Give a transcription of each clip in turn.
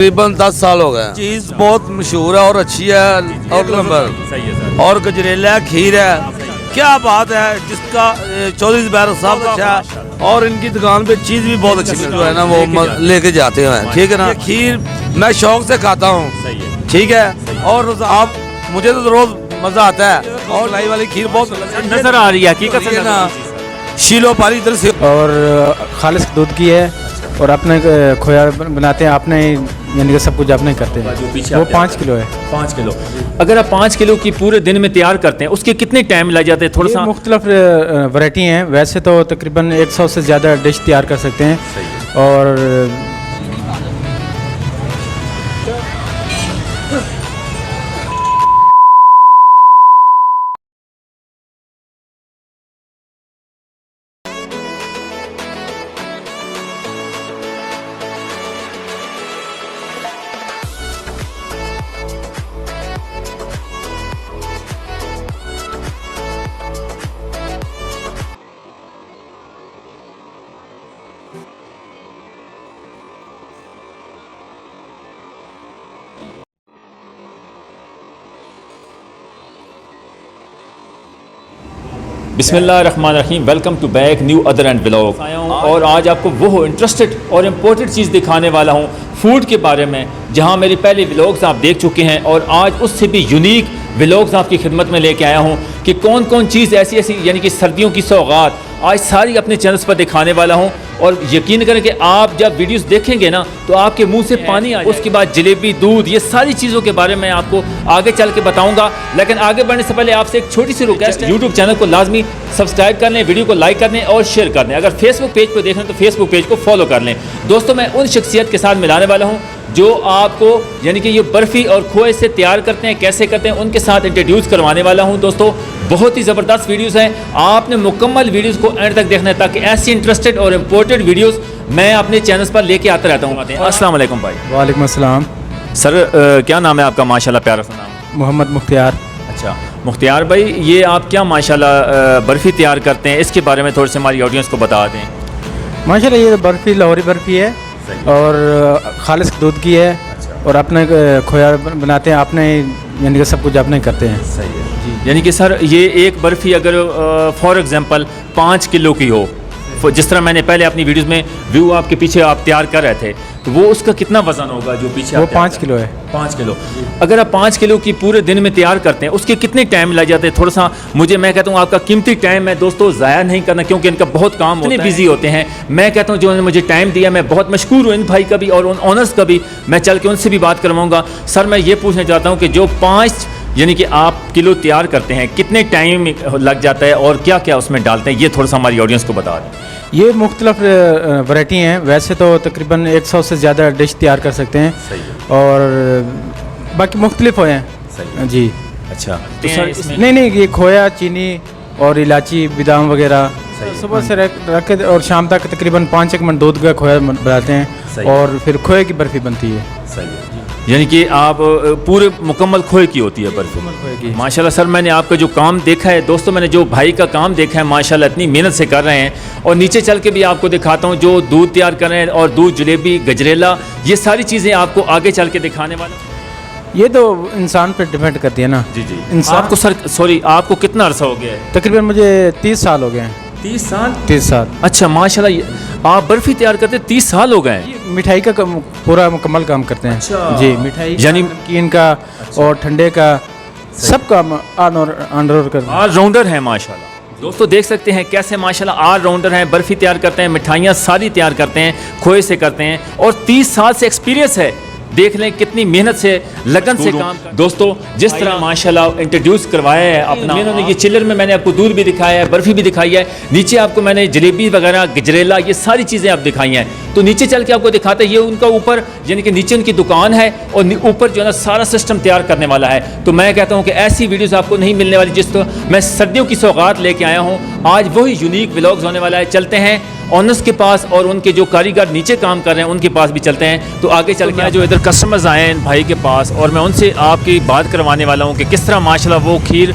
तकरीबन 10 साल हो गए। चीज़ बहुत मशहूर है और अच्छी है और नंबर सही है सर। और गजरेला है, खीर है, क्या बात है। जिसका चौधरी ज़ुबैर साहब अच्छा है और इनकी दुकान पे चीज़ भी बहुत अच्छी जो है ना वो लेके जाते हैं। ठीक है ना, खीर मैं शौक से खाता हूँ। सही है। ठीक है, और आप मुझे तो रोज़ मज़ा आता है और लाई वाली खीर बहुत नजर आ रही है हकीकत से ना। शीलो पारी इधर से और खालिश दूध की है और अपने खोया बनाते हैं अपने, यानी कि सब कुछ अपने करते हैं। जो पीछे वो आप 5 किलो है। 5 किलो। अगर आप 5 किलो की पूरे दिन में तैयार करते हैं उसके कितने टाइम लग जाते हैं? थोड़ा सा मुख्तलिफ वैरायटी हैं। वैसे तो तकरीबन 100 से ज़्यादा डिश तैयार कर सकते हैं। और बिस्मिल्लाहिर्रहमानिर्रहीम, welcome to back new other and vlog. और आज आपको वो इंटरेस्टेड और इम्पोर्टेंट चीज़ दिखाने वाला हूँ फूड के बारे में, जहाँ मेरे पहले व्लॉग्स आप देख चुके हैं और आज उससे भी यूनिक व्लॉग्स आपकी खिदमत में लेके आया हूँ कि कौन कौन चीज़ ऐसी ऐसी यानी कि सर्दियों की सौगात आज सारी अपने चैनल्स पर दिखाने वाला हूँ। और यकीन करें कि आप जब वीडियोस देखेंगे ना तो आपके मुंह से पानी आ। उसके बाद जलेबी, दूध, ये सारी चीज़ों के बारे में आपको आगे चल के बताऊंगा। लेकिन आगे बढ़ने से पहले आपसे एक छोटी सी रिक्वेस्ट है, यूट्यूब चैनल को लाजमी सब्सक्राइब कर लें, वीडियो को लाइक कर लें और शेयर कर लें। अगर फेसबुक पेज पर देख रहे हैं तो फेसबुक पेज को फॉलो कर लें। दोस्तों, मैं उन शख्सियत के साथ मिलाने वाला हूँ जो आपको यानी कि ये बर्फ़ी और खोए से तैयार करते हैं, कैसे करते हैं, उनके साथ इंट्रोड्यूस करवाने वाला हूँ। दोस्तों, बहुत ही ज़बरदस्त वीडियोस हैं, आपने मुकम्मल वीडियोस को एंड तक देखना है ताकि ऐसी इंटरेस्टेड और इम्पोर्टेंट वीडियोस मैं अपने चैनल्स पर लेके आता रहता हूँ। अस्सलाम वालेकुम भाई। वालेकुम अस्सलाम। सर, क्या नाम है आपका? माशाल्लाह प्यारा सा नाम। मोहम्मद मुख्तियार। अच्छा मुख्तियार भाई, ये आप क्या माशाल्लाह बर्फ़ी तैयार करते हैं, इसके बारे में थोड़ी सी हमारी ऑडियंस को बता दें। माशाल्लाह ये बर्फ़ी लाहौरी बर्फ़ी है और खालिश दूध की है और अपने खोया बनाते हैं अपने, यानी कि सब कुछ अपने करते हैं। सही है जी। यानी कि सर ये एक बर्फ़ी अगर फॉर एग्जांपल 5 किलो की हो, जिस तरह मैंने पहले अपनी वीडियोस में व्यू आपके पीछे आप तैयार कर रहे थे, तो वो उसका कितना वज़न होगा जो पीछे? वो 5 किलो है। 5 किलो। अगर आप 5 किलो की पूरे दिन में तैयार करते हैं उसके कितने टाइम लग जाते हैं? थोड़ा सा मैं कहता हूँ आपका कीमती टाइम है दोस्तों ज़ाया नहीं करना, क्योंकि इनका बहुत काम होता है, बिजी होते हैं। मैं कहता हूँ जो उन्होंने मुझे टाइम दिया, मैं बहुत मशकूर हूँ इन भाई का भी और उन ऑनर्स का भी। मैं चल के उनसे भी बात करवाऊँगा। सर, मैं ये पूछना चाहता हूँ कि जो 5 यानी कि आप किलो तैयार करते हैं कितने टाइम लग जाता है और क्या क्या उसमें डालते हैं, ये थोड़ा सा हमारी ऑडियंस को बता दें। ये मुख्तलिफ वैरायटी हैं। वैसे तो तकरीबन 100 से ज़्यादा डिश तैयार कर सकते हैं। सही है। और बाकी मुख्तलिफ हो हैं। सही जी। अच्छा, तो सर नहीं, ये खोया, चीनी और इलायची, बादाम वगैरह सुबह से रख के और शाम तक तकरीबन 5-1 मिनट दूध का खोया बनाते हैं और फिर खोए की बर्फ़ी बनती है। सही है। यानी कि आप पूरे मुकम्मल खोए की होती है बर्फ़ी। माशाल्लाह सर, मैंने आपका जो काम देखा है दोस्तों, मैंने जो भाई का काम देखा है माशाल्लाह इतनी मेहनत से कर रहे हैं। और नीचे चल के भी आपको दिखाता हूँ जो दूध तैयार कर रहे हैं और दूध, जलेबी, गजरेला, ये सारी चीज़ें आपको आगे चल के दिखाने वाला हूँ। ये तो इंसान पर डिपेंड करती है ना। जी जी। इंसान आपको सर सॉरी आपको कितना अरसा हो गया है? तकरीबन मुझे 30 साल हो गए हैं। 30 साल? 30 साल। अच्छा माशाल्लाह, आप बर्फ़ी तैयार करते 30 साल हो गए हैं। मिठाई का पूरा मुकम्मल काम करते हैं। अच्छा। जी, मिठाई यानी नमकीन का और ठंडे का सब काम ऑल कर राउंडर है माशाल्लाह। दोस्तों देख सकते हैं कैसे माशाल्लाह ऑल राउंडर हैं, बर्फ़ी तैयार करते हैं, मिठाइयाँ सारी तैयार करते हैं, खोए से करते हैं और 30 साल से एक्सपीरियंस है। देख लें कितनी मेहनत से, लगन से काम कर। दोस्तों, जिस तरह माशाल्लाह इंट्रोड्यूस करवाया है अपना, इन्होंने ये चिल्लर में मैंने आपको दूध भी दिखाया है, बर्फ़ी भी दिखाई है, नीचे आपको मैंने जलेबी वगैरह, गजरेला, ये सारी चीज़ें आप दिखाई हैं। तो नीचे चल के आपको दिखाते हैं, ये उनका ऊपर यानी कि नीचे उनकी दुकान है और ऊपर जो है ना सारा सिस्टम तैयार करने वाला है। तो मैं कहता हूँ कि ऐसी वीडियोज़ आपको नहीं मिलने वाली जिस तो मैं सर्दियों की सौगात लेके आया हूँ। आज वही यूनिक व्लॉग्स होने वाला है। चलते हैं ऑनर्स के पास और उनके जो कारीगर नीचे काम कर रहे हैं उनके पास भी चलते हैं। तो आगे चल के जो इधर कस्टमर्स आए हैं भाई के पास और मैं उनसे आपकी बात करवाने वाला हूँ कि किस तरह माशाल्लाह वो खीर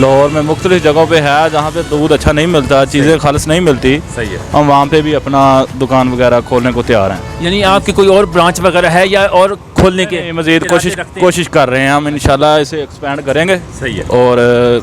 लाहौर में मुख्तलिफ जगहों पे है जहाँ पे दूध अच्छा नहीं मिलता, चीज़ें खालिस नहीं मिलती, सही है। हम वहाँ पे भी अपना दुकान वगैरह खोलने को तैयार हैं। यानी आपकी कोई और ब्रांच वगैरह है या और खोलने के मज़ीद कोशिश कर रहे हैं हम, इंशाल्लाह इसे एक्सपेंड करेंगे। सही है। और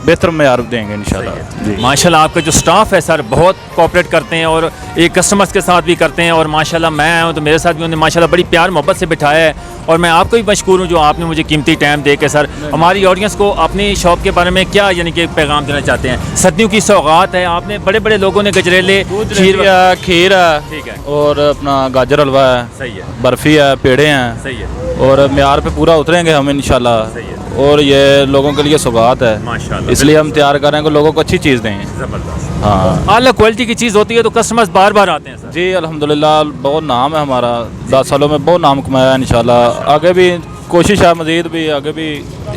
बेहतर मयार देंगे इंशाल्लाह जी। माशाल्लाह आपका जो स्टाफ है सर बहुत कोऑपरेट करते हैं और एक कस्टमर्स के साथ भी करते हैं, और माशाल्लाह मैं आया हूँ तो मेरे साथ भी उन्होंने माशाल्लाह बड़ी प्यार मोहब्बत से बिठाया है, और मैं आपको भी मशकूर हूँ जो आपने मुझे कीमती टाइम दे के सर हमारी ऑडियंस को अपनी शॉप के बारे में क्या यानी कि पैगाम देना चाहते हैं। सर्दियों की सौगात है, आपने बड़े बड़े लोगों ने गजरेले खीर है, ठीक है, और अपना गाजर हलवा है, सही है, बर्फ़ी है, पेड़े हैं, सही है, और म्यार पे पूरा उतरेंगे हम इंशाल्लाह। सही है। और ये लोगों के लिए सौगात है, माशाल्लाह, इसलिए हम तैयार कर रहे हैं कि लोगों को अच्छी चीज़ दें। ज़बरदस्त। हाँ आला क्वालिटी की चीज़ होती है तो कस्टमर्स बार बार आते हैं सर। जी अल्हम्दुलिल्लाह बहुत नाम है हमारा, 10 सालों में बहुत नाम कमाया है इंशाल्लाह। आगे भी कोशिश है, मज़ीद भी आगे भी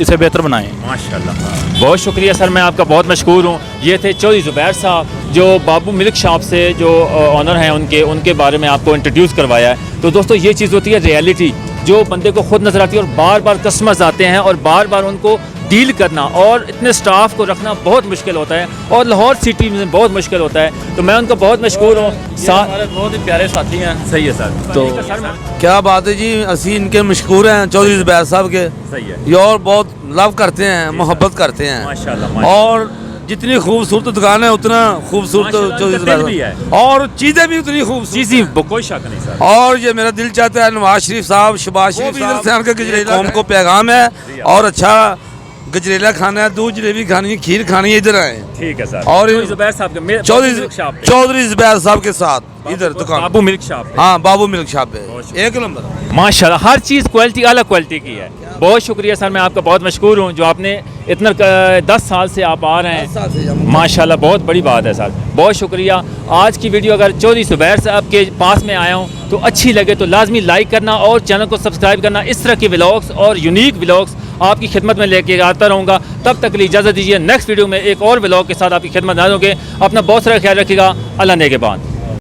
इसे बेहतर बनाएं। माशाल्लाह, बहुत शुक्रिया सर, मैं आपका बहुत मशकूर हूँ। ये थे चौधरी ज़ुबैर साहब जो बाबू मिल्क शॉप से जो ऑनर हैं, उनके बारे में आपको इंट्रोड्यूस करवाया है। तो दोस्तों ये चीज़ होती है रियलिटी, जो बंदे को खुद नज़र आती है, और बार बार कस्टमर्स आते हैं और बार बार उनको डील करना और इतने स्टाफ को रखना बहुत मुश्किल होता है, और लाहौर सिटी में बहुत मुश्किल होता है। तो मैं उनका बहुत मशकूर हूँ। हमारे बहुत ही प्यारे साथी हैं। सही है सर। तो क्या बात है जी, असी इनके मशकूर हैं चौधरी ज़ुबैर साहब के। सही है। ये और बहुत लव करते हैं, मोहब्बत करते हैं, माशाल्लाह। और जितनी खूबसूरत दुकान है उतना खूबसूरत माशाल्लाह, चौधरी इनका दिल ज़ुबैर भी साहब, और चीज़ें भी उतनी खूबसूरत। जी जी, कोई शक नहीं सर। और ये मेरा दिल चाहता है नवाज शरीफ साहब, शहबाज शरीफ साहब से आकर गजरेला कौम को पैगाम है, और अच्छा गजरेला खाना है, दूध जलेबी खानी है, खीर खानी है, इधर आए। ठीक है सर। और चौधरी ज़ुबैर साहब के चौधरी ज़ुबैर साहब के साथ इधर दुकान, बाबू मिल्क शॉप। हाँ बाबू मिल्क शॉप पे, एक नंबर। माशाल्लाह हर चीज़ क्वालिटी अलग क्वालिटी की है। बहुत शुक्रिया सर, मैं आपका बहुत मशकूर हूँ जो आपने इतना 10 साल से आप आ रहे हैं, माशाल्लाह बहुत बड़ी बात है सर, बहुत शुक्रिया। आज की वीडियो अगर चौधरी ज़ुबैर साहब के पास में आया हूँ तो अच्छी लगे तो लाजमी लाइक करना और चैनल को सब्सक्राइब करना। इस तरह के व्लॉग्स और यूनिक व्लॉग्स आपकी खिदमत में लेके आता रहूँगा। तब तक के लिए इजाज़त दीजिए, नेक्स्ट वीडियो में एक और व्लॉग के साथ आपकी खिदमत आ होंगे। अपना बहुत सारा ख्याल रखिएगा। अल्लाह नेगेबान।